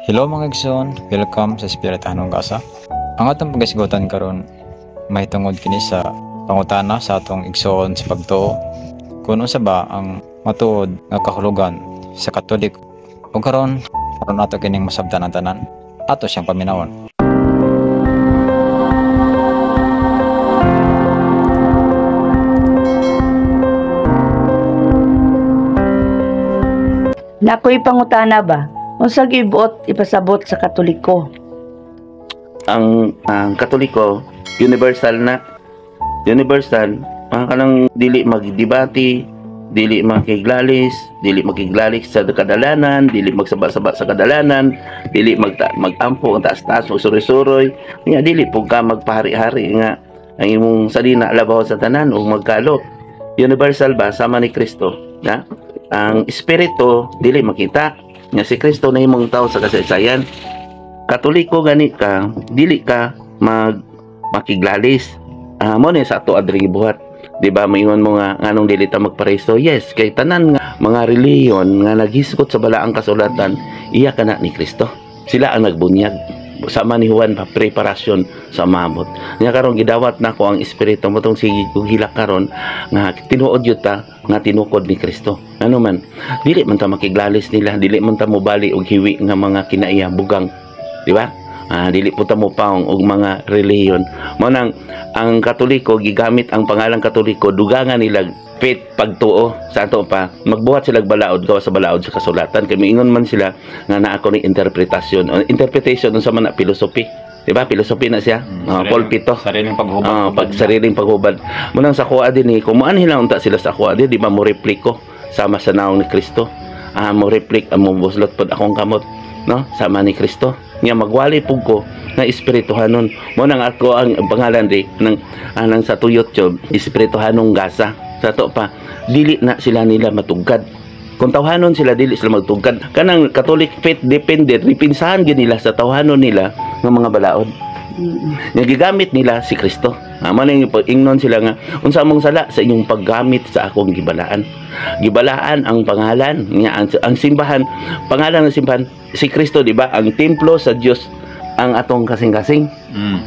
Hello mga igsoon, welcome sa Espiritahanong Kasa. Ang atong pagasigutan karon mahitungod kini sa pangutana sa atong igsoon sa pagtuo. Kung unsa ba ang matuod nga kahulugan sa Katolik ug karon ato kining masabtan ang tanan. Ato siyang paminawon. Nakoy pangutana ba? Unsa gibuot ipasabot sa Katoliko? Ang Katoliko universal na. Universal, kanang dili magdebate, dili makiglalis, dili makiglalik sa kadalanan, dili magsaba-saba sa kadalanan, dili magampo ang taas-taas o suroy-suroy. Nga dili pug ka magpahari-hari nga ang imong salina labaw sa tanan o magkalo. Universal ba sama ni Kristo, na? Ang espiritu dili makita nga si Kristo na imong tao sa kasaysayan. Katoliko gani ka, dili ka makiglalis. Mo ni sa ato adri buhat. Di ba maingon mo nga nganong dili ta magparesto? Yes, kay tanan nga mga reliyon nga naghisgot sa balaang kasulatan, iya kana ni Kristo. Sila ang nagbunyag. Sama ni Juan pa preparasyon sa maabot. Nya karon gidawat nako ang espiritu mo tong sige kog hilak karon nga tinuod yun ta nga tinukod ni Kristo. Ano man, dili man ta makiglalis nila, dili man ta mobali og hiwi nga mga kinaiya bugang, di ba? Dili po ta mo paong og mga reliyon. Mo nang ang Katoliko gigamit ang pangalang Katoliko dugangan nila faith pagtuo sa ato pa magbuhat sila balaod gawa sa balaod sa kasulatan kay miingon man sila nga naa ko ni interpretasyon sa man philosophy, di ba? Philosophy na siya. Pulpito, sariling paghubad. Sariling paghubad. Munang sa kuha din ni kumuan hila unta sila sa kuha di ba mo repliko sama sa naong ni Kristo. Mo replik mo buslot pod akong kamot, no? Sama ni Kristo. Nga magwali pug ko na espirituhanon. Mo nang ako ang pangalan di nang sa tuyot job espirituhanong gasa. Sa to pa dili na sila nila matugkad. Kung tawhanon sila dili sila magtugkad. Kanang Catholic faith dependent ripinsahan gid nila sa tawhanon nila ng mga balaod. Nga gigamit nila si Kristo. Man ang ingnon sila nga unsa mong sala sa inyong paggamit sa akong gibalaan. Gibalaan ang pangalan nga ang simbahan, pangalan ng simbahan si Kristo, di ba? Ang templo sa Dios ang atong kasing-kasing.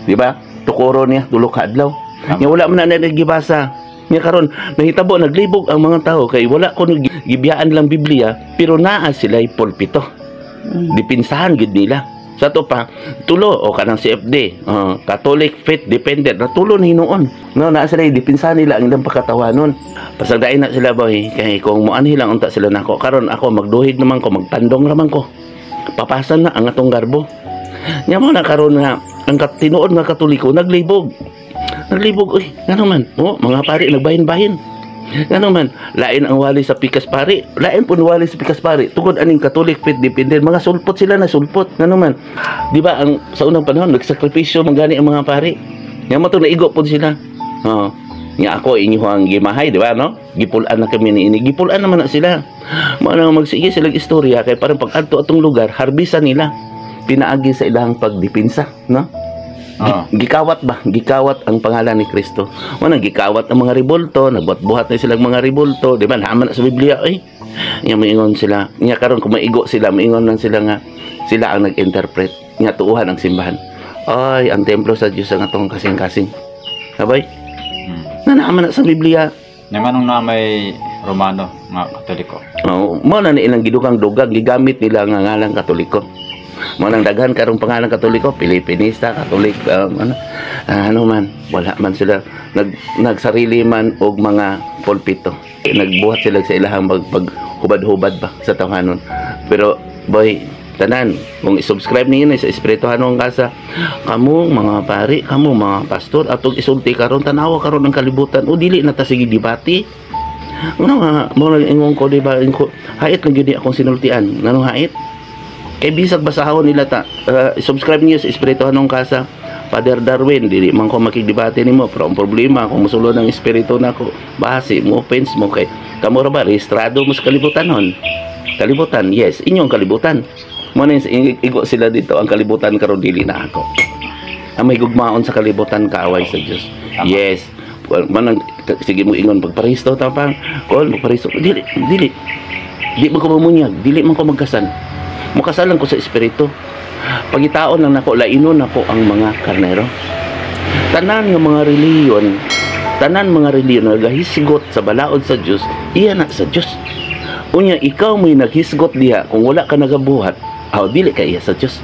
Di ba? Tukuro niya tulo ka adlaw. Nga wala man na nagibasa. Nga karon nahitabo naglibog ang mga tao kay wala ko gibiyaan lang Biblia pero naa sila'y pulpito. Dipinsahan gid nila. Sa to pa tulo o kanang CFD, Catholic faith dependent na tulo ni noon. No, naa sila dipinsahan nila ang ilang pagkatawanon. Pasagdain na sila boy kay kung moanhi lang unta sila nako. Karon ako magduhig naman ko, magtandong naman ko. Papasan na ang atong garbo. Nya mo na karon nga ang tinuod nga Katoliko naglibog. Naglibog, ngano man, mga pari nagbahin-bahin. Ngano man, lain ang wali sa pikas pari, lain pun wali sa pikas pari. Tungod aning Catholic faith dependent, mga sulpot sila na sulpot. Ngano man, di ba ang sa unang panahon nagsakripisyo magani ang mga pari. Nga mo to naigo pud sila. Nga ako inyo ang gimahay, di ba, no? Gipulan na kami ni ini, gipulan naman na sila. Mo nang magsige sila istorya kay parang pag adto atong lugar, harbisan nila. Pinaagi sa ilang pagdipinsa, no? Gikawat ba? Gikawat ang pangalan ni Kristo. Nang gikawat ang mga ribulto, nagbuhat-buhat na silang mga ribulto, di ba? Naman na sa Biblia, Nga maingon sila. Nga karon kung maigo sila, maingon lang sila nga sila ang nag-interpret. Nga tuuhan ang simbahan. Ay, ang templo sa Diyos ang atong kasing-kasing. Sabay? Naman na sa Biblia. Nga nung na may Romano nga Katoliko. Mo na ilang gidukang dugag gigamit nila nga ngalang Katoliko. Mo nang daghan karong pangalan Katoliko, Pilipinista, Katolik, ano man, wala man sila nagsarili man og mga pulpito. Nagbuhat sila sa ilahang paghubad-hubad ba sa tawhanon. Pero boy, tanan, kung i-subscribe niyo sa Espirituhanong Kasa, kamo mga pari, kamo mga pastor, atong isulti karon tanawa karon ng kalibutan o dili na ta sige debate. Ano nga, mo ingon ko di ba, hait lang gyud akong sinultian. Nanong hait? Kay bisag basahon nila ta. Subscribe niyo sa Espirituhanong Kasa. Father Darwin, dili man ko makigdebate nimo, pero ang problema kung mosulod ang espiritu nako, base mo offense mo kay kamo ra ba rehistrado mo sa kalibutanon. Kalibutan, yes, inyong kalibutan. Mo na igo sila dito ang kalibutan karon dili na ako. Ang may gugmaon sa kalibutan kaaway sa Dios. Yes. Man sige mo ingon pagparehisto ta pa. Kol magparehisto dili. Di man ko mamunyag, dili man ko magkasan. Mukasalan ko sa espiritu. Pagitaon lang nako lainon nako ang mga karnero. Tanan nga mga reliyon nagahisgot sa balaod sa Dios, iya na sa Dios. Unya ikaw mo'y naghisgot diha kung wala ka nagabuhat, dili ka iya sa Dios.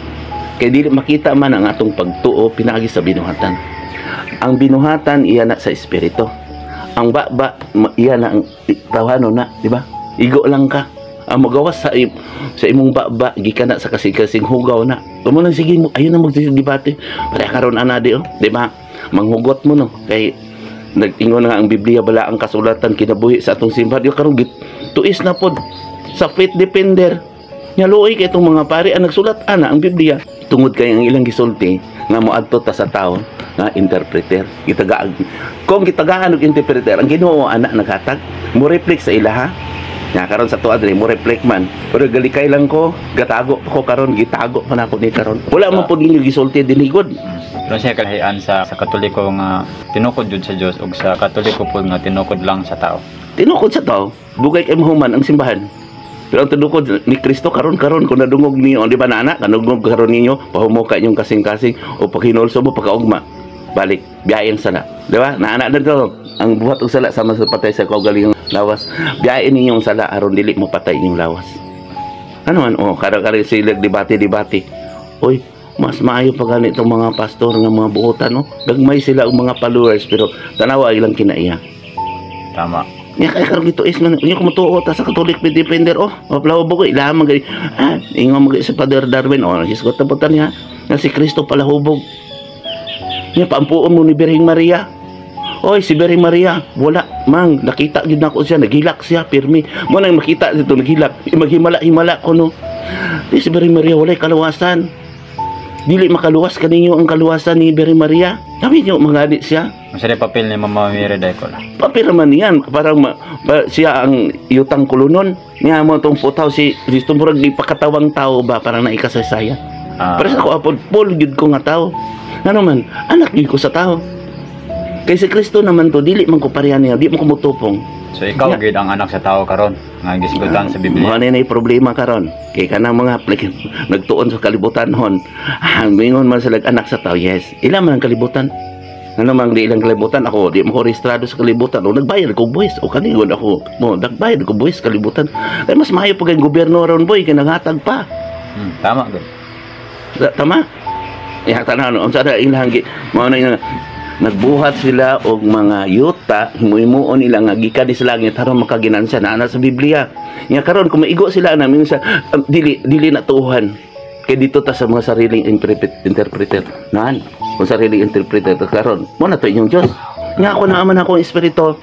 Kay dili makita man ang atong pagtuo pinaagi sa binuhatan. Ang binuhatan iya na sa espiritu. Ang baba iya na ang tawhano na, di ba? Igo lang ka. Ang magawas sa imong baba gikan na sa kasing hugaw na. Tumo na sige mo ayun na magdebate. Para karon ana di di ba? Manghugot mo no kay nag-ingon nga ang Biblia bala ang kasulatan kinabuhi sa atong simbahan. Yo karon tuis na pod sa faith defender. Nya luoy kay itong mga pari ang nagsulat ana ang Biblia tungod kay ang ilang gisulti nga moadto ta sa tawo nga interpreter. Kung gitagaan og interpreter ang Ginoo ana naghatag mo reflect sa ilaha. Nya karon sa tuwa diri mo reflect man. Pero galikay lang ko, gatago ko karon gitago pa nako ni karon. Wala man pud ninyo gisulti dinhigod. Pero siya kalahian sa Katoliko nga tinukod jud sa Dios ug sa Katoliko po nga tinukod lang sa tao. Tinukod sa tao, dugay kay mahuman ang simbahan. Pero ang tinukod ni Kristo karon kung nadungog niyo, di ba na anak, nadungog karon ninyo, pahumo ka inyong kasing-kasing o paghinulso mo pagkaugma. Balik, biyayin sala. Di ba? Naanak na to. Ang buhat og sala sama sa patay sa kaugaling lawas. Biyayin ninyong sala aron dili mo patay inyong lawas. Ano man kada silag debate. Oy, mas maayo pa gani itong mga pastor nga mga buotan no. Gagmay sila og mga followers pero tanawa ilang kinaiya. Tama. Nya kay karon gito is man inyo kumutuo ta sa Catholic defender maplaw bugo ilaman gani. Ingon mag sa Father Darwin hisgot ta putan niya nga si Kristo pala hubog. Nya paampuon mo ni Birheng Maria. Oy, si Birheng Maria, wala mang nakita gid nako siya, naghilak siya pirmi. Mo nang makita dito naghilak, maghimala ko no. Di si Birheng Maria walay kalawasan. Dili makaluwas kaninyo ang kaluwasan ni Birheng Maria. Kami nyo mangadi siya. Masaya papel ni Mama Mary Daikol. Papel man yan, parang siya ang yutang kulunon. Nga mo itong putaw si Kristo murag di pakatawang tao ba parang naikasasaya. Pero sa ako apod pol gid ko nga tao. Ano man, anak gid ko sa tao. Kay si Kristo naman to dili man ko pareha niya, di mo ko mutupong. So ikaw gid ang anak sa tao karon nga gisgutan sa Biblia. Mo na problema karon. Kay kanang mga nagtuon sa kalibutan hon. Mingon man sila anak sa tao, yes. Ila man ang kalibutan. Ano mang di ilang kalibutan ako, di mo ko rehistrado sa kalibutan. O nagbayad ko buwis. O kanigon ako, nagbayad ko buwis kalibutan. Kaya mas mayo pag ang gobyerno ron boy, kinangatag pa. Tama gid. Tama? Tanaw no, ang sada ilang mao na nagbuhat sila og mga yuta himuon nila nga gikan sa langit aron makaginansa na sa Biblia. Nya karon kung maigo sila na minsan dili na tuuhan. Kay dito ta sa mga sariling interpreter. Nan, kung sariling interpreter karon mo na to inyong Dios. Nya ako naaman ako espiritu.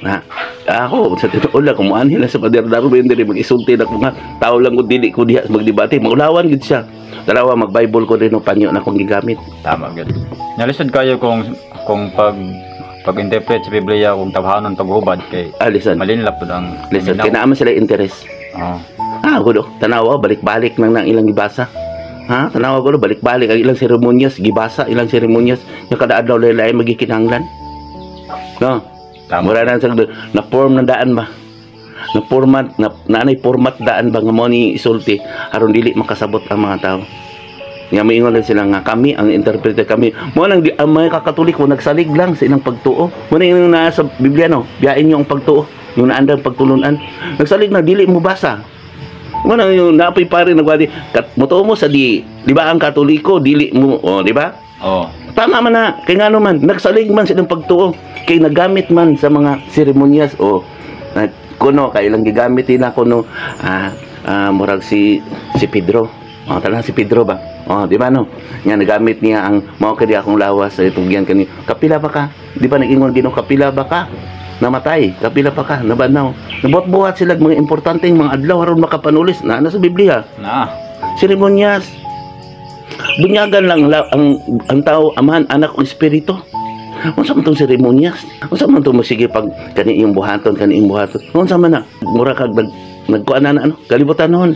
Ako sa tinuod lang kumuan nila sa Father Darwin dili mag-isulti na mga tao lang ko dili ko diha magdebate, maulawan gid siya. Dalawa mag-Bible ko din panyo na kong gigamit. Tama gid. Nalisod kayo kung pag-interpret sa Biblia kung tabhanon paghubad kay listen. Malinlap pud ang listen, kay naaman sila interest. Gudo, tanawa balik-balik nang ilang gibasa. Tanawa gudo balik-balik ang ilang seremonyas gibasa, ilang seremonyas nya kada adlaw lain magikinahanglan. No. Tama. Mura na na form ng daan ba? Na format nanay format daan ba nga mo ni isulti aron dili makasabot ang mga tao. Nga moingon lang sila nga kami ang interpreter kami. Mo nang ang mga Katoliko nagsalig lang sa ilang pagtuo. Mo na yung nasa Biblia no, biyain niyo ang pagtuo, yung naandang pagtulunan. Nagsalig na dili mo basa. Mo nang yung napoy pare nagwadi mutuo mo sa di ba ang Katoliko dili mo di ba? Tama man na kay ngano man nagsalig man sa ilang pagtuo kay nagamit man sa mga seremonyas kuno kay ilang gigamit nila kuno murag si Pedro. Tanan si Pedro ba? Di ba no? Nga nagamit niya ang mao kadi akong lawas sa itugyan kani. Kapila ba ka? Di ba nag-ingon Ginoo kapila ba ka? Namatay. Kapila pa ka? Nabanaw. Nabuhat-buhat sila mga importanteng mga adlaw aron makapanulis na sa Biblia. Seremonyas. Bunyagan lang ang tao, amahan, anak o espiritu. Unsa man tong seremonyas? Unsa man tong masige pag kani iyong buhaton, unsa man na mura kag nagkuan na kalibutan noon.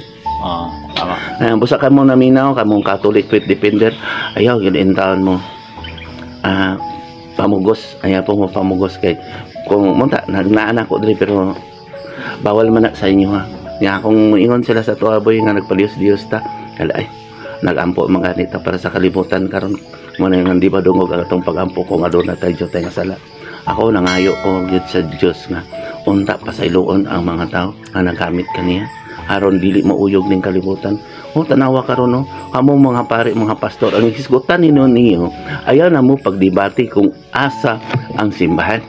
Tama. Busa ka mo naminaw kamong Catholic faith defender. Ayaw gid taon mo. Pamugos, ayaw po mo pamugos kay kung munta nagnaan ako diri pero bawal man na sa inyo ha. Nya kung ingon sila sa tuwa boy nga nagpalios-dios ta Kala ay nagampo mga ganito para sa kalibutan karon mo na nga di ba dungog ang atong pagampo kung aduna tayo tay nga sala. Ako nangayo ko gyud sa Dios nga unta pasayloon ang mga tao nga nagamit kaniya aron dili mauyog ning kalibutan. O tanawa karon no, kamo mga pare, mga pastor, ang hisgutan ninyo ayaw na mo pagdebate kung asa ang simbahan.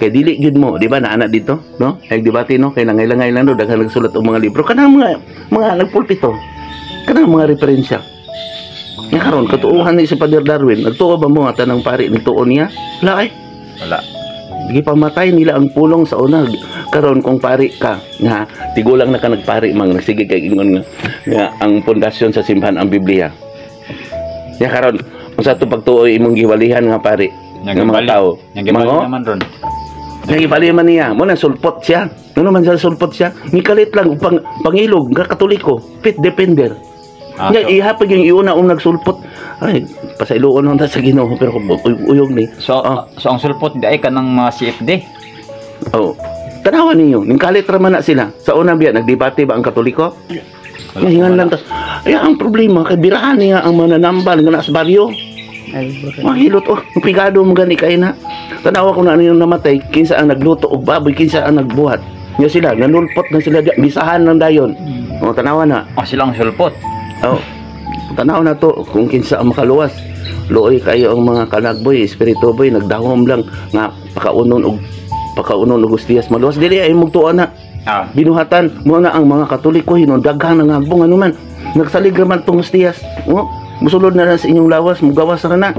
Kay dili gyud mo, di ba na anak dito, no? Ay debate no, kay nangailangan no daghan nagsulat og mga libro kanang mga nagpulpito. Kanang mga referensya. Nga karon katuohan ni si Father Darwin, nagtuo ba mo nga tanang pare nagtuo niya? Wala ay. Wala. Gipamatay nila ang pulong sa una. Karon kung pari ka nga tigulang na ka nagpari mang nagsige kay ingon nga ang pundasyon sa simbahan ang Biblia. Ya karon unsa to pagtuoy imong giwalihan nga pari nga mga tao. Nagibali naman ron. Nagibali man niya, mo na sulpot siya. Ano man siya sulpot siya? Mikalit lang pangilog nga Katoliko, fit defender. Nga ihapag yung iuna nagsulpot. Ay, pasailoon lang ta sa Ginoo pero uyog ni. So ang sulpot di ay kanang mga CFD. Oh. Tanawan ninyo, ning kalit ra man na sila. Sa una biya nagdebate ba ang Katoliko? Hingan lang ta. Ay ang problema kay birahan niya ang mananambal nga sa baryo. Ay, Mahilot pigado mo gani kay na. Tanawa ko na ano namatay, kinsa ang nagluto og baboy, kinsa ang nagbuhat. Nya sila nanulpot na sila bisahan ng dayon. O tanawa na. Silang sulpot. Oh. Tanaw na to kung kinsa ang makaluwas. Looy kayo ang mga kanagboy, espiritu boy nagdahom lang nga pakaunon og gustiyas maluwas dili ay mugtuon na. Binuhatan mo na ang mga Katoliko hinundaghang ng agbong ano man. Nagsalig man tong gustiyas. Oh, musulod na lang sa inyong lawas, mugawas na.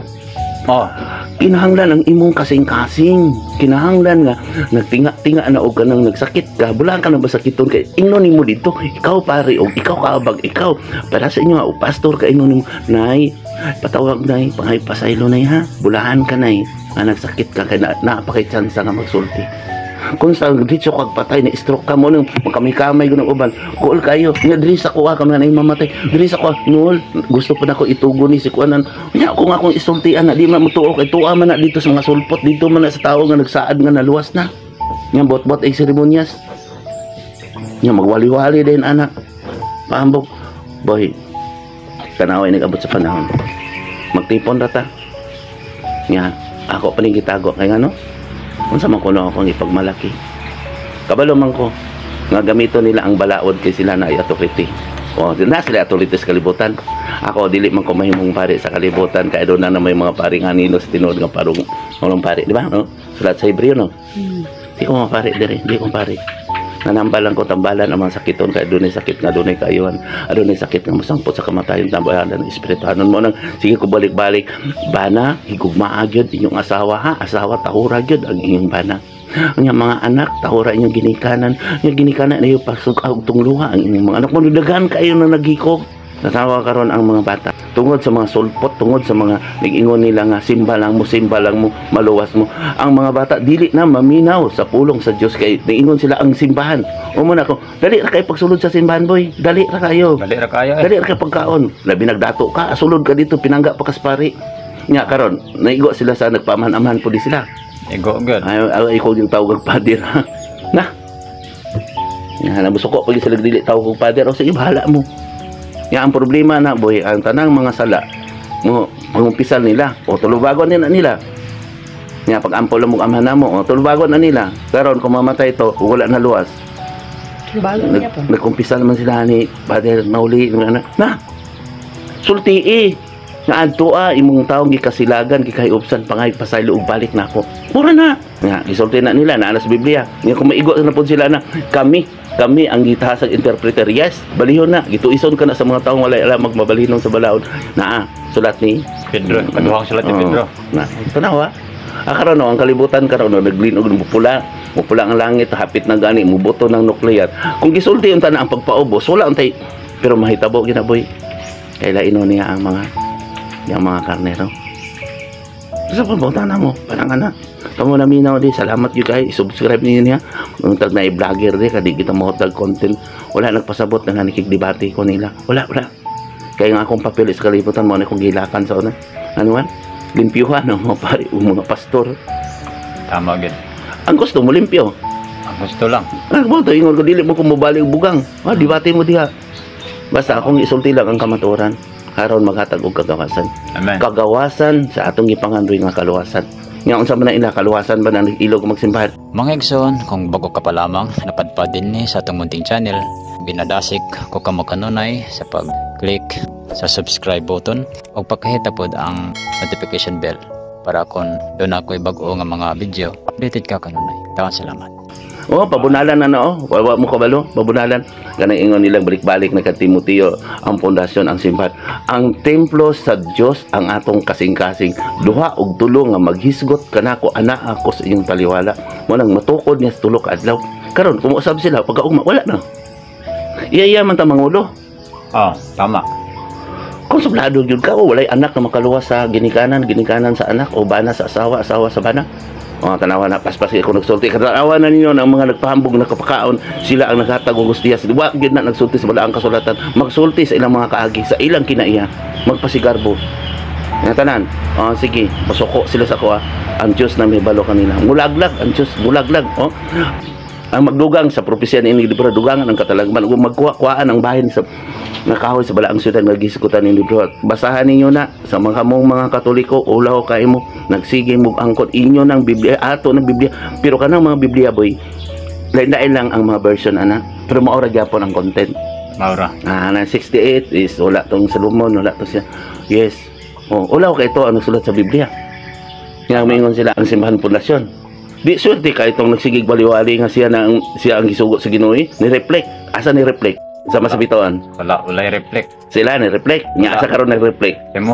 Kinahanglan ang imong kasing-kasing. Kinahanglan nga nagtinga-tinga na og kanang nagsakit ka. Bulan ka na ba sakiton kay ingnon nimo dito. Ikaw pare og ikaw kaabag ikaw. Para sa inyo nga o pastor ka ingnon nimo nay patawag nay pangay pasaylo nay ha. Bulahan ka nay. Nga nagsakit ka kay napakay chance nga magsulti. Kung sa dito kag patay na stroke ka mo nang kamay-kamay gunang uban kuol kayo nga diri sa kuha ka man ay mamatay diri sa kuha nul gusto pa nako itugo ni si kuanan nya kung akong isultian na di man mutuo kay tuwa man na dito sa mga sulpot dito man na sa tao nga nagsaad nga naluwas na nya bot-bot ay seremonyas nya magwali-wali din anak paambok boy tanaway nag-abot sa panahon magtipon ra ta nya ako pa ning gitago kay ngano unsa man kuno akong ipagmalaki kabalo man ko nga gamito nila ang balaod kay sila na ay authority o na sila authority sa kalibutan ako dili man ko mahimong pare sa kalibutan kay doon na may mga paring anino sa tinuod nga parong pare di ba no sulat sa Hebreo no di ko mapare dire di ko pare nanambalan ko tambalan ang mga sakiton kay dunay sakit nga dunay kaayuhan adunay sakit nga masangpot sa kamatayon tambalan ng espirituhanon mo nang sige ko balik-balik bana higugmaa gyud inyong asawa ha asawa tahura gyud ang inyong bana ang mga anak tahura inyong ginikanan na yung pasug-ag tungluha ang inyong mga anak mo daghan kayo na nagikog natawa karon ang mga bata tungod sa mga sulpot tungod sa mga nag-ingon nila nga simba lang mo maluwas mo ang mga bata dili na maminaw sa pulong sa Dios kay niingon sila ang simbahan umo na ko dali ra kay pagsulod sa simbahan boy dali ra kayo dali ra kay pagkaon labi nagdato ka sulod ka dito pinangga pa kaspari nya karon naigo sila sa nagpamahan-amahan pud sila igo good ay ko yung tawag pader na nabusuko pag sila dili tawag pader o sige bahala mo. Nga ang problema na boy, ang tanang mga sala mo pangumpisal nila o tulubagon nila. Nga pag ampol mo amahan mo o tulubagon na nila. Karon kung mamatay to, wala na luwas. Tulubagon niya pa. Nagkumpisal man sila ni Father Mauli na. Sulti nga adto imong taong gikasilagan gikahiubsan pangay pasaylo og balik nako. Mura na. Nga gisulti na nila na sa Biblia. Nga kung maigo na pud sila na kami ang gitahasag interpreter. Yes, balihon na. Gituison ka na sa mga taong wala alam magmabalinong sa balaod. Sulat ni Pedro. Kaduhang sulat ni Pedro. Tanawa. Karon ang kalibutan karon naglinog mupula ang langit hapit na gani muboto ng nuclear. Kung gisulti unta na ang pagpaubos, wala untay pero mahitabo ginaboy. Kaya ino niya ang mga karnero. Sa pagbuta na mo, parang anak. Kamu na minaw di, salamat yun kayo. I-subscribe niyo niya. Nung tag na i-vlogger di, kadi kita mo tag content. Wala nagpasabot na nanikig-debate ko nila. Wala. Kaya nga akong papel sa kalibutan mo na kong gilakan sa una. Ano man? Limpyuhan ang mga pari, mga pastor. Tama agad. Ang gusto mo limpyo. Ang gusto lang. Ano mo ito? Ingon ko, dili mo kung mabalik bugang. Debate mo diha. Basta akong isulti lang ang kamatuoran karon maghatag og kagawasan. Amen. Kagawasan sa atong gipangandoy nga kaluwasan. Nga unsa man na ila kaluwasan ba na ilog magsimbahan? Mga igsoon, kung bago ka pa lamang, napadpad din ni sa atong munting channel, binadasik ko kamo kanunay sa pag-click sa subscribe button o pakahita pod ang notification bell para kung doon ako'y bago nga mga video, updated ka kanunay. Dawan salamat. Oh, pabunalan na Wawa mo kabalo, pabunalan. Ganang ingon nilang balik-balik na kay Timoteo, ang pundasyon, ang simbahan. Ang templo sa Dios ang atong kasing-kasing. Duha og tulo nga maghisgot kanako ana ako sa iyong taliwala. Mo nang matukod niya sa tulo ka adlaw. Karon kumuusab sila pagkaugma wala na. Iya man ta mangulo. Tama. Kung sublado gyud ka, walay anak na makaluwas sa ginikanan sa anak o bana sa asawa sa bana. Tanawa na paspas ko nagsulti. Tanawa na ninyo ng mga nagpahambog na kapakaon, sila ang naghatag og gustiyas. Wa gyud na nagsulti sa balaang kasulatan, magsulti sa ilang mga kaagi, sa ilang kinaiya, magpasigarbo. Nga tanan. Sige, masuko sila sa kuha. Ang Diyos na may balo kanila. Mulaglag ang Diyos, mulaglag. Ang magdugang sa propesya ni libro, dugangan ang katalagman, ug magkuha-kuhaan ang bahin sa nakahoy sa balaang syudad nga gisgutan ni libro. Basahan ninyo na sa mga Katoliko, ulaw kay mo nagsige mo angkot inyo ng Biblia, ato ng Biblia, pero kanang mga Biblia boy lain-lain lang ang mga version ana, pero maura gyapon ang content. Maura. Na 68 is wala tong Solomon, wala to siya. Yes. Ulaw kay ito ang sulat sa Biblia. Nga mingon sila ang simbahan pundasyon. Di swerte ka itong nagsigig baliwali nga siya ang gisugo sa Ginoo, ni-reflect. Asa ni-reflect? Sa masabitawan. Walay reflect. Sila ni-reflect. Nya asa karon ni-reflect. Kemo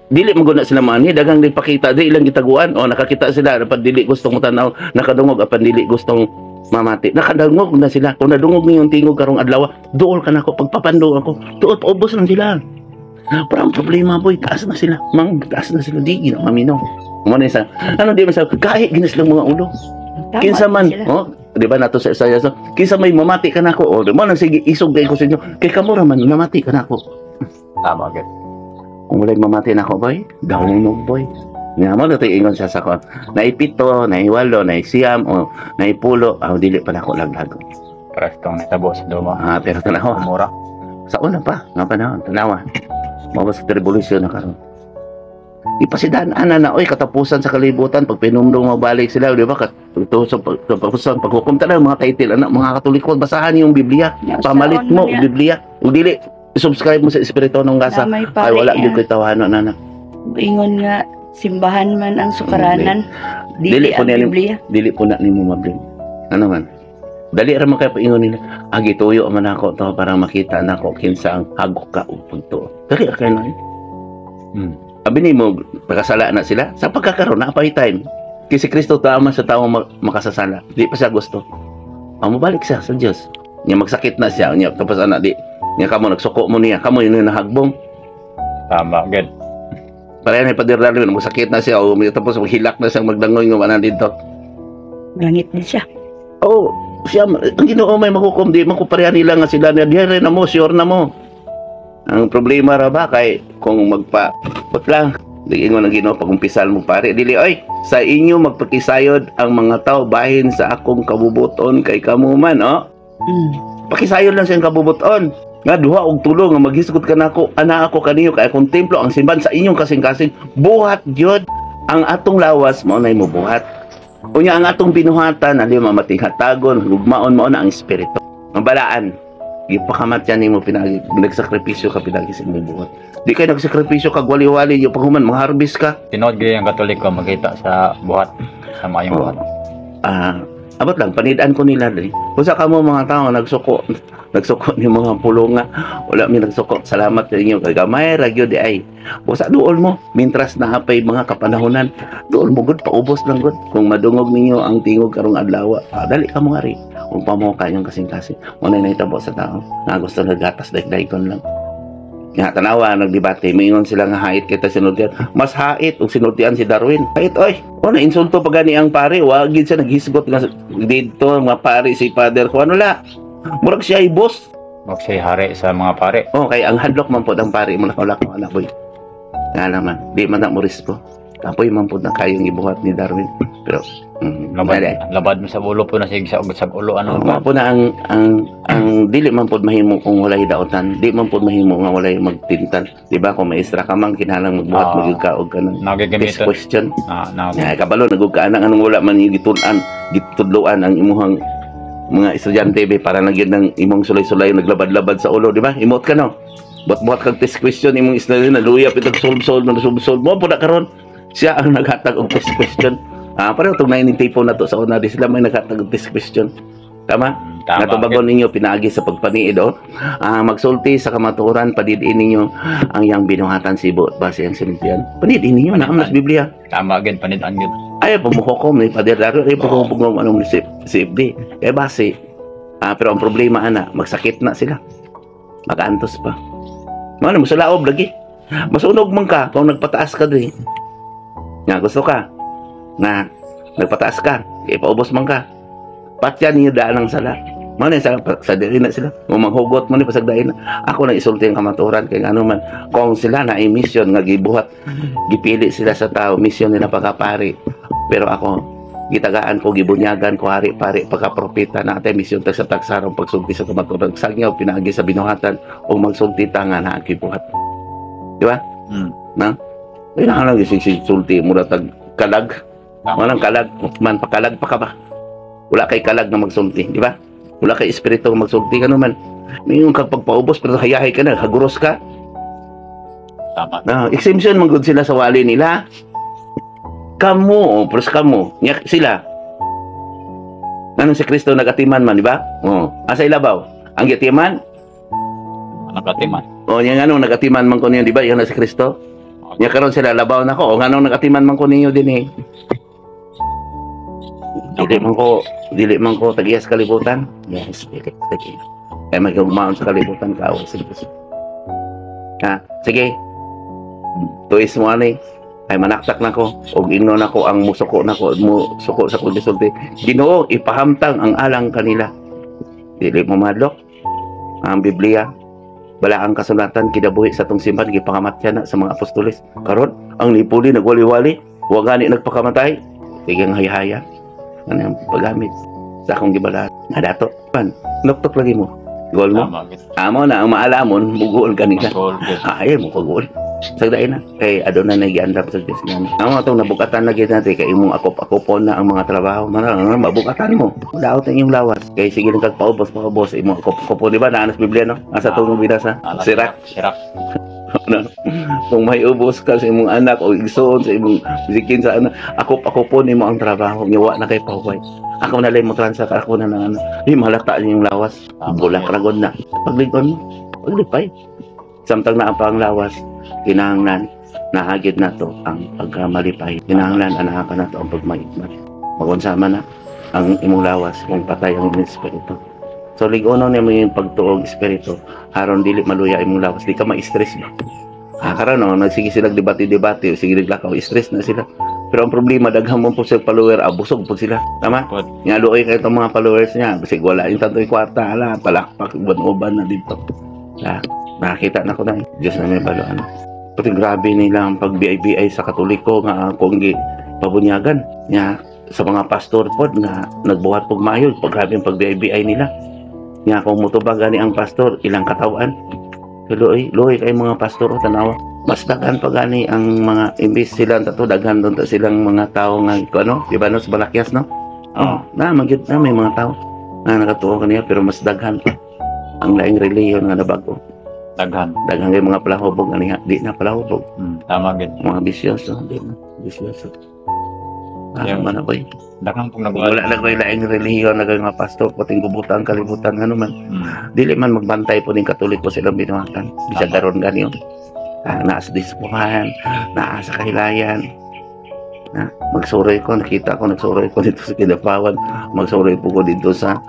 Dili maguna sila mani dagang dipakita di ilang gitaguan nakakita sila dapat dili gustong tanaw nakadungog apan dili gustong mamati nakadungog na sila kung nadungog niyong tingog karong adlaw duol ka nako pagpapando ako duol paubos lang sila parang problema boy taas na sila di gina maminaw mo na isa di man sa kahit ginas lang mga ulo kinsa man di ba nato sa Isaiah kinsa may mamati ka nako di mo nang sige isog kay ko sa inyo kay kamo ra man mamati ka nako tama gid. Kung walay mamati na ako, boy, dawnog, boy. Nga mo, nato ingon siya sa ko. Naipito, naiwalo, naisiyam, o naipulo, dili pa na ako laglag. Para itong natabo sa duma. Pero tanawa. Mura. Sa una pa, nga panahon, tanawa. Mabas sa revolusyon na karon. Ipasidaan, na, katapusan sa kalibutan, pag pinumdong mabalik sila, di ba, katapusan, paghukom talaga, mga title, mga Katoliko, basahan yung Biblia, pamalit mo, Biblia, o dili, subscribe mo sa Espiritu ng Gasa ay wala gyud koy tawhanon anak. Ingon nga simbahan man ang sukaranan, dili ang Biblia. Dili po na nimo mabling. Ano man? Dali ra man kay paingon nila. Gituyo man ako to para makita nako kinsa ang hagok ka ug pagtuo. Dali kay na. Abi nimo pakasala na sila sa pagkakaroon na pay time. Kay si Kristo tama sa tawo makasasala. Di pa siya gusto. Mabalik siya sa Dios. Nya magsakit na siya nya tapos di nga kamo nagsuko mo niya, kamo yun nahagbong. Tama, good. Pareha na ipadiralo yun, masakit na siya, tapos maghilak na siyang magdangoy ng manan dito. Langit din siya. Siya, ang Ginoo may mahukom, di makupareha nila nga sila, diyan na mo, sure na mo. Ang problema ra ba, kay kung lang, di ingon ang Ginoo, pag umpisal mo pare, dili, sa inyo magpakisayod ang mga tao bahin sa akong kabubuton kay kamuman, Pakisayod lang siyang kabubuton. Nga duha og tulo nga maghisgot ka nako ana ako kaniyo kay akong templo ang simbahan sa inyong kasing-kasing buhat gyud ang atong lawas mao nay mo buhat unya ang atong binuhatan ali mamating hatagon lugmaon mao na ang espiritu ang balaan gipakamat yan nimo nagsakripisyo ka pinagi sa imong buhat di kay nagsakripisyo kag wali-wali yung paghuman mag-harvest ka tinod gyud ang Katoliko makita sa buhat sa maayong buhat abot lang panidaan ko nila dali usa ka mo mga tao nagsuko ni mga pulonga wala mi nagsuko salamat sa inyo kay gamay ra gyud di ay usa duol mo mintras nahapay mga kapanahonan duol mo gud paubos lang gud kung madungog ninyo ang tingog karong adlaw dali ka mo ngari kung pamo kayong kasing-kasing mo na nahitabo sa tao na gusto nagatas daig-daigon lang nga tanawa nagdebate mingon sila nga hait kita sinultian mas hait og sinultian si Darwin hait na insulto pa gani ang pare wa gid siya naghisgot nga dito mga pare si Father ko la murag siya ay boss wag siya hari sa mga pare kay ang hadlok man pod ang pare mo wala ko anak boy nga naman di man na mo rispo Apoy man po na kayong ibuhat ni Darwin. Pero Labad mo sa ulo po na sa ulo ano. mga po na ang dili man po mahimo kung walay daotan, di man po mahimo nga walay magtintan. Di ba kung maestra ka man kinahanglan magbuhat magkaog ka ng test Nagagamiton. question. Na Kabalo nagug ka anong wala man yung gitudloan ang imong mga estudyante be para nagyud ng imong sulay-sulay naglabad-labad sa ulo, di ba? Imot ka no. Buhat kag test question imong estudyante na luya pitag solve mo po na karon. Siya ang naghatag og test question. Pareho itong nainintipo na to sa una di sila may naghatag og test question. Tama? Natubagon ninyo pinaagi sa pagpaniid magsulti sa kamatuoran padidiin ninyo ang yang binuhatan sibo base ang sinitian. Panidiin ninyo na ang Biblia. tama gid panitaan gid. Ay pamuhukom ni Padre Dario ay pagpugong anong CFD. Kaya base. Pero ang problema ana magsakit na sila. Magantos pa. Mano mo sa laob lagi. Masunog man ka kung nagpataas ka din. Nga gusto ka na nagpataas ka, ipaubos man ka. Patyan niyo daan ng sala. Mano sa diri na sila. Mamanghugot mo ni pasagdain. Ako na isulti ang kamaturan kay ano man kung sila na ay mission nga gibuhat, gipili sila sa tao, mission nila pagkapari. Pero ako gitagaan ko gibunyagan ko hari-pari pagka-propeta na atay mission sa tagsarong pagsulti sa kamaturan. Sagyaw pinaagi sa binuhatan o magsulti ta nga na gibuhat. Di ba? Na? Ay nakalang sulti mo na tag kalag. Walang kalag, man pakalag pa ka ba? Wala kay kalag na magsulti, di ba? Wala kay espiritu na magsulti ka naman. Ngayon kag pagpaubos pero hayahay ka na, haguros ka. Tama. Exemption man gud sila sa wali nila. Kamu, pros kamu, nya sila. Nanong si Kristo nagatiman man, di ba? Asa ilabaw? Ang gatiman? Nakatiman. Nya ngano nagatiman man ko niyo, di ba? Yan na si Kristo. Nya karon sila labaw na ko. Ngano nagatiman man ko ninyo din Dili man ko tagiyas kalibutan. Yes, dili. Ay magugmaon sa kalibutan ka. Sige. Tuis mo ani. Ay manaktak na ko og ingnon ako ang musuko nako musuko sa konsulti. Ginoo ipahamtang ang alang kanila. Dili mo madlok ang Biblia. Bala ang kasulatan kidabuhi sa tong simbahan gipakamatyan na sa mga apostoles. Karon ang nipuli nagwali-wali, wa gani nagpakamatay. Sige nga hayhaya. Ano yung paggamit sa akong gibalat. Nga dato. Noktok lagi mo. Gol mo. Amo na ang maalamon muguol kanila. Ay mo pagul. Sagdain na kay aduna na giandap sa Dios nga. Amo tong nabukatan lagi natin kay imong akop-akopon na ang mga trabaho. Mabukatan mo. Daot ang iyong lawas. Kay sige lang kag paubos imong akop-akopon di ba na sa Biblia no? Asa tong binasa? Sirak. Kung may ubos ka sa imong anak o igsoon sa imong bisikin sa anak, akop-akopon nimo ang trabaho. Nyawa na kay pahuway. Ako na lang mo transa ka ako na nang malata niyong lawas. Bulak ragod na. Pagligon mo. Paglipay. Samtang na ang lawas. Kinahanglan nahagid na to ang pagkamalipay. Kinahanglan anaha ka na to ang pagmaitmat. Magunsama na ang imong lawas kung patay ang espiritu. So ligonon nimo yung pagtuog espiritu aron dili maluya imong lawas, di ka ma-stress ba. Karon nagsige sila debate sige naglakaw stress na sila. Pero ang problema daghan mo po sa follower abusog po sila. Tama? Nga luoy kay itong mga followers niya bisig wala yung tantoy kwarta ala palakpak uban na dito. Nakita na ko na Diyos na may baluan. Pati grabe nila ang pag-BI sa Katoliko nga kung pabunyagan niya sa mga pastor pod nga nagbuhat pog maayo grabe ang pag-BI nila. Nga kung mutubag gani ang pastor ilang katawan. Luoy kay mga pastor o tanawa. Mas daghan pa gani ang mga imbis sila tato daghan don silang mga tao nga di ba no sa Balakyas no? Na may mga tao na nakatuo kaniya pero mas daghan pa ang laing reliyon nga nabago. Daghan kay mga palahubog ani di na palahubog. Tama gid. Mga bisyoso, di na bisyoso. Man ako Daghan pong wala na ko'y laing relihiyon na mga pastor pating gubutan kalibutan ano man. Dili man magbantay po ning Katoliko silang binuhatan. Bisag karon gani naa sa dispuhan, naa sa kahilayan. Magsuroy ko nakita ko nagsuroy ko dito sa Kidapawan. Magsuroy po ko dito sa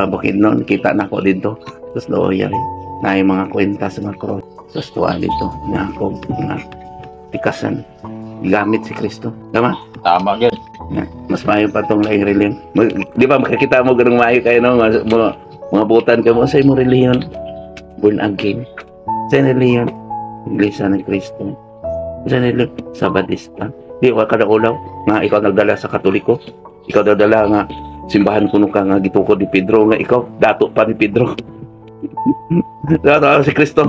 Bukidnon, kita na ko dito. Tapos looyari na yung mga kwenta sa mga cross. Tapos tuwa dito na ako nga tikasan gamit si Kristo. Tama? Tama gid. Mas maayo pa tong laing reliyon. Di ba makikita mo ganung maayo kayo no mga butan ka mo sa imong reliyon. Born again. Sa reliyon Iglesia ni Kristo. Sabadista. Di wa kada ulaw nga ikaw nagdala sa Katoliko. Ikaw nagdala nga simbahan kuno ka nga gitukod ni Pedro nga ikaw dato pa ni Pedro. Dato si Kristo.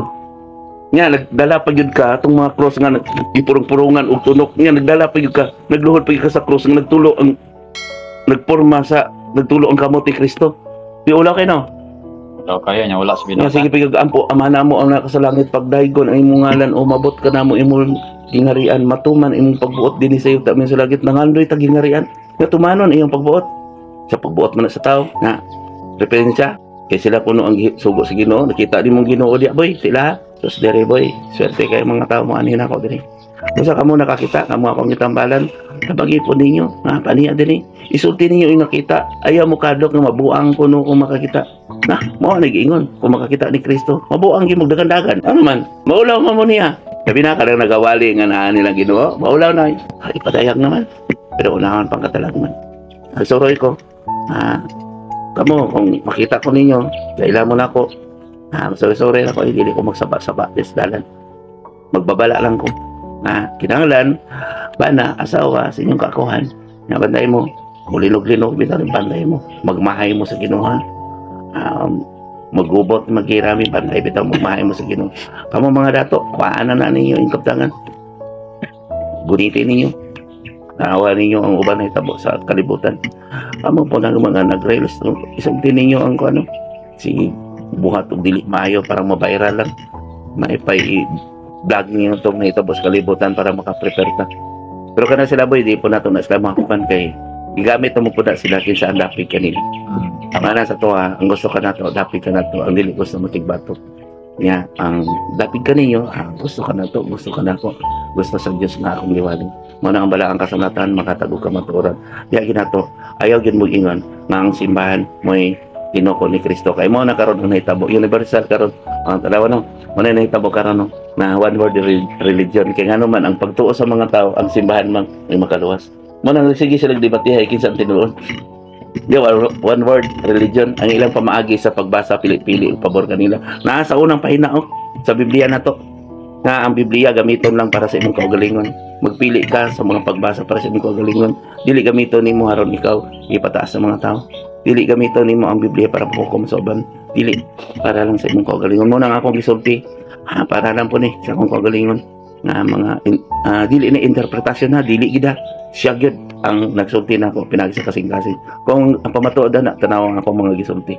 Nya nagdala pa gyud ka atong mga cross nga gipurong-purungan og tunok. Nya nagdala pa gyud ka, nagluhod pa gyud ka sa cross nga nagtulo ang nagtulo ang kamot ni Kristo. Di ulaw kay no. Daw kayo niya wala sa Nga binata. sige pigag-ampo, amana mo ang naka sa langit pagdaygon ang imong ngalan o mabot ka na mo imong gingarian, matuman imong pagbuot dinhi sa iyo ta sa langit nangandoy ta gingarian. Nga tumanon iyong pagbuot. Sa pagbuot man na sa tao na referensya kay sila kuno ang sugo sa Ginoo, nakita din mong Ginoo diya boy, sila. Sus dere boy, swerte kay mga tao mo anhin ako diri. Usa kamo nakakita kamo akong gitambalan, kapag-ipon ninyo, nga paniya din isulti ninyo yung nakita, ayaw mo kadlok nga mabuang kuno kung makakita. Na, mo nag-ingon kung makakita ni Kristo, mabuang gyud magdagan-dagan. Ano man, maulaw man mo niya. Sabi na kadang nagawali nga naa nilang Ginoo, maulaw na. Ay padayag naman. Pero unahan pang katalagman. Suroy ko, kamo kung makita ko ninyo, kailan mo na ako. Sorry ako, hindi ko magsaba-saba des dalan. Magbabala lang ko. Kinahanglan bana asawa sa inyong kakuhan nga banday mo mulinog-linog bitaw rin banday mo magmahay mo sa Ginoo magubot magirami banday bitaw magmahay mo sa Ginoo kamo mga dato kuana na ninyo yung kaptangan gunitin ninyo naawa ninyo ang uban na hitabo sa kalibutan kamo po na mga nag-rails isugtin ninyo ang kuano si buhat og dili maayo para mabayran lang maipay vlog niyo itong nahitabo sa kalibutan para makaprepare ta. Pero kana sila boy, di po nato na sila makakupan kay gigamit mo po na sila kinsa ang dapig kanila. Ang ana sa to ang gusto ka nato, dapig ka nato, ang dili gusto mo tigbato. Nya, ang dapig ka ninyo, gusto ka nato, gusto ka nako, gusto sa Dios nga akong liwalin. Mo na ang balaang kasanatan, makatago ka matuoran. Diya ginato, ayaw gyud mo ingon nga ang simbahan mo'y tinoko ni Kristo kay mo na karon ang nahitabo universal karon ang tanaw no mo na nahitabo karon no na one world religion kay ngano man ang pagtuo sa mga tao ang simbahan man ay makaluwas mo na sige sila debatihay kinsa ang tinuon di one world religion ang ilang pamaagi sa pagbasa pili-pili og pabor kanila naa sa unang pahina sa Biblia na to nga ang Biblia gamiton lang para sa imong kaugalingon magpili ka sa mga pagbasa para sa imong kaugalingon dili gamiton nimo aron ikaw ipataas sa mga tao dili gamiton nimo ang Biblia para pukom sa uban dili para lang sa imong kaugalingon mo nang akong gisulti para lang po ni sa akong kaugalingon nga mga dili na interpretasyon na dili gida siya gyud ang nagsulti nako pinagi sa kasing-kasing kung ang pamatuod na tanawa ako mga gisulti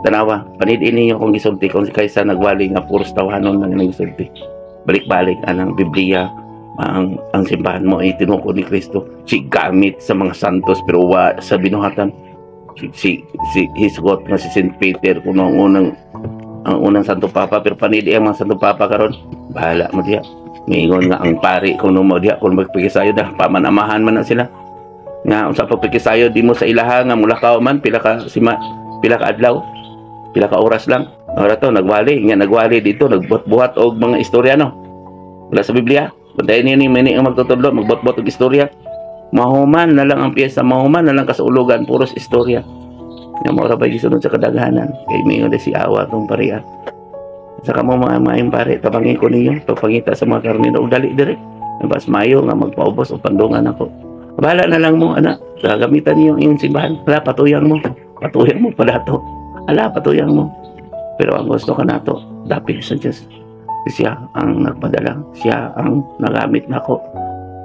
tanawa panidin ninyo akong gisulti kung kaysa nagwali nga puros tawanon lang gisulti balik-balik anang Biblia ang simbahan mo ay tinuko ni Kristo si gamit sa mga santos pero wa sa binuhatan si hisgot nga si St. Peter kung ang unang Santo Papa pero panidi ang mga Santo Papa karon bahala mo diya mingon nga ang pari kung mo diya kung magpikisayo dah pamanamahan man na sila nga unsa pagpikisayo di mo sa ilaha nga mulakaw man pila ka adlaw pila ka oras lang ora to nagwali dito nagbuhat og mga istorya no wala sa Biblia bantayan niyo ni ang magtutudlo magbot-bot og istorya mahuman na lang ang piyesta, mahuman na lang kasulugan, puros istorya. Nga mo rabay gisunod sa kadaghanan. Kay mayo na si awa tong pareha. Sa kamo mga maayong pare, tabangin ko ninyo, pagpangita sa mga karnino, dali dire. Nabas mayo nga magpaubos o pandungan ako. Bahala na lang mo, anak. Gagamitan niyo yung simbahan. Ala, patuyang mo. Patuyang mo pala to. Ala, patuyang mo. Pero ang gusto ka na to, dapit sa Diyos. Siya ang nagpadala. Siya ang nagamit na ako.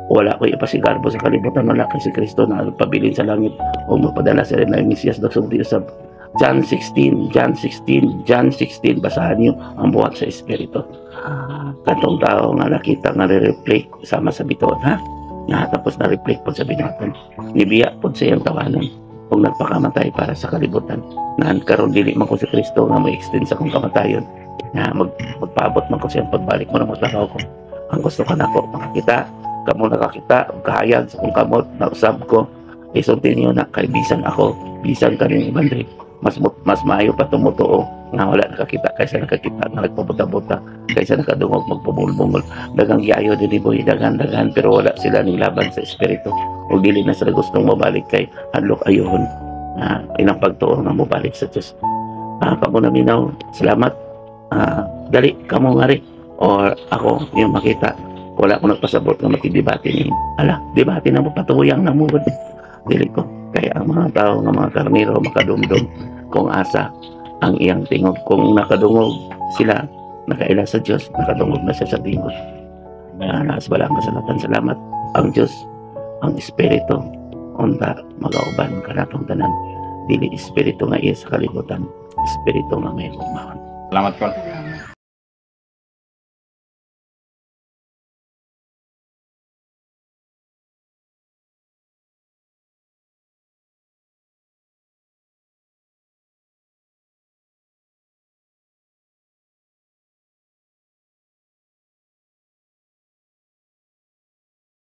Wala ko ipasigarbo sa kalibutan wala kay si Kristo na pabilin sa langit o magpadala sa rin na Mesias nagsulti sa John 16 basahan niyo ang buhat sa Espiritu katong tao nga nakita nga re-reflect sama sa bituon nga tapos na reflect po sa binuhatan nibiya po sa iyang tawanan kung nagpakamatay para sa kalibutan na karon dili man ko si Kristo nga ma-extend sa kong kamatayon nga magpaabot man ko siyang pagbalik mo na maglakaw ko ang gusto ka na ko makakita kamo nakakita kahayag sa kong kamot nausab ko isulti niyo na kay bisan ako bisan ka rin iban mas maayo pa tumutuo nga wala nakakita kaysa nakakita nga nagpabuta-buta kaysa nakadungog magpabungol-bungol dagang giayo din boy dagan pero wala sila ning laban sa espiritu o dili na sila gustong mabalik kay hadlok ayohon inang pagtuo nga mobalik sa Dios kamo naminaw salamat dali kamo ngari or ako yung makita wala ko nagpasabot nga makidebate ni. Ala, debate na mo patuyang na mo. Dili ko. Kaya ang mga tao nga mga karnero makadumdum kung asa ang iyang tingog. Kung nakadungog sila, nakaila sa Diyos, nakadungog na siya sa tingog. Naas balang kasalatan, salamat ang Diyos, ang Espiritu, unta magauban ka natong tanan. Dili Espiritu nga iya sa kalibutan, Espiritu nga may humahan. Salamat, Col.